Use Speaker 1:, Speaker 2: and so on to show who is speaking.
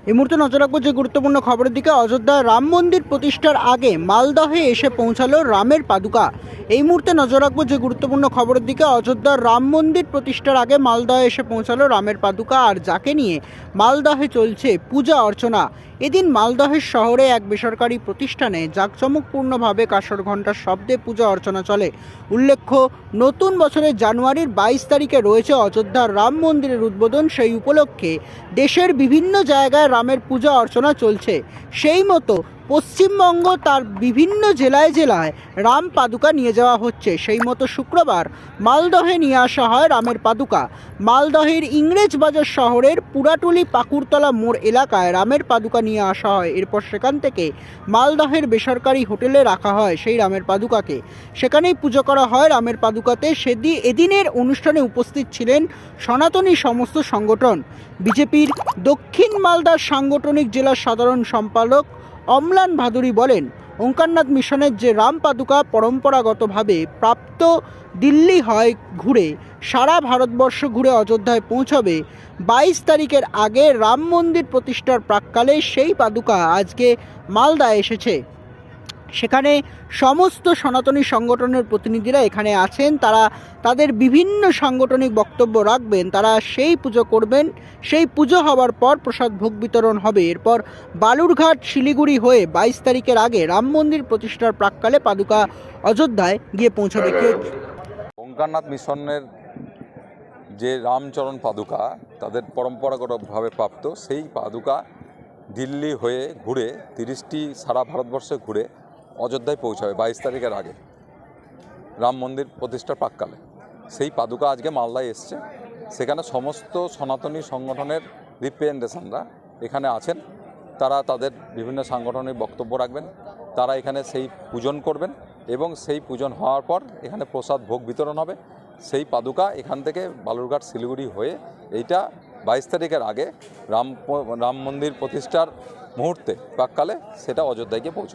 Speaker 1: এই মুহূর্তে নজর রাখবো যে গুরুত্বপূর্ণ খবরের দিকে। অযোধ্যায় রাম মন্দির প্রতিষ্ঠার আগে মালদহে এসে পৌঁছালো রামের পাদুকা। এই মুহূর্তে নজর রাখবো যে গুরুত্বপূর্ণ খবরের দিকে। অযোধ্যার রাম মন্দির প্রতিষ্ঠার আগে মালদহে এসে পৌঁছালো রামের পাদুকা, আর যাকে নিয়ে মালদহে চলছে পূজা অর্চনা। এদিন মালদহের শহরে এক বেসরকারি প্রতিষ্ঠানে জাঁকজমকপূর্ণভাবে কাঁসর ঘণ্টার শব্দে পূজা অর্চনা চলে। উল্লেখ্য, নতুন বছরের জানুয়ারির 22 তারিখে রয়েছে অযোধ্যার রাম মন্দিরের উদ্বোধন। সেই উপলক্ষে দেশের বিভিন্ন জায়গায় রামের পূজা অর্চনা চলছে। সেই মতো পশ্চিমবঙ্গ তার বিভিন্ন জেলায় জেলায় রাম পাদুকা নিয়ে যাওয়া হচ্ছে। সেই মতো শুক্রবার মালদহে নিয়ে আসা হয় রামের পাদুকা। মালদহের ইংরেজবাজার শহরের পুরাটুলি পাকুড়তলা মোড় এলাকায় রামের পাদুকা নিয়ে আসা হয়। এরপর সেখান থেকে মালদহের বেসরকারি হোটেলে রাখা হয় সেই রামের পাদুকাকে। সেখানেই পুজো করা হয় রামের পাদুকাতে। এদিনের অনুষ্ঠানে উপস্থিত ছিলেন সনাতনী সমস্ত সংগঠন। বিজেপির দক্ষিণ মালদার সাংগঠনিক জেলা সাধারণ সম্পাদক অম্লান ভাদুরী বলেন, ওঙ্কারনাথ মিশনের যে রাম পাদুকা পরম্পরাগতভাবে প্রাপ্ত দিল্লি হয় ঘুরে সারা ভারতবর্ষ ঘুরে অযোধ্যায় পৌঁছবে 22 তারিখের আগে রাম মন্দির প্রতিষ্ঠার প্রাক্কালে সেই পাদুকা আজকে মালদা এসেছে। সেখানে সমস্ত সনাতনী সংগঠনের প্রতিনিধিরা এখানে আছেন। তারা তাদের বিভিন্ন সাংগঠনিক বক্তব্য রাখবেন। তারা সেই পুজো করবেন। সেই পুজো হওয়ার পর প্রসাদ ভোগ বিতরণ হবে। এরপর বালুরঘাট শিলিগুড়ি হয়ে 22 তারিখের আগে রাম মন্দির প্রতিষ্ঠার প্রাক্কালে পাদুকা অযোধ্যায় গিয়ে পৌঁছাবে।
Speaker 2: ওঙ্কারনাথ মিশনের যে রামচরণ পাদুকা তাদের পরম্পরাগতভাবে প্রাপ্ত সেই পাদুকা দিল্লি হয়ে ঘুরে 30টি সারা ভারতবর্ষে ঘুরে অযোধ্যায় পৌঁছাবে 22 তারিখের আগে রাম মন্দির প্রতিষ্ঠার প্রাক্কালে। সেই পাদুকা আজকে মালদায় এসছে। সেখানে সমস্ত সনাতনী সংগঠনের রিপ্রেজেন্টেশনরা এখানে আছেন। তারা তাদের বিভিন্ন সাংগঠনিক বক্তব্য রাখবেন। তারা এখানে সেই পূজন করবেন এবং সেই পূজন হওয়ার পর এখানে প্রসাদ ভোগ বিতরণ হবে। সেই পাদুকা এখান থেকে বালুরঘাট শিলিগুড়ি হয়ে এইটা 22 তারিখের আগে রাম মন্দির প্রতিষ্ঠার মুহূর্তে প্রাক্কালে সেটা অযোধ্যায় গিয়ে পৌঁছাবে।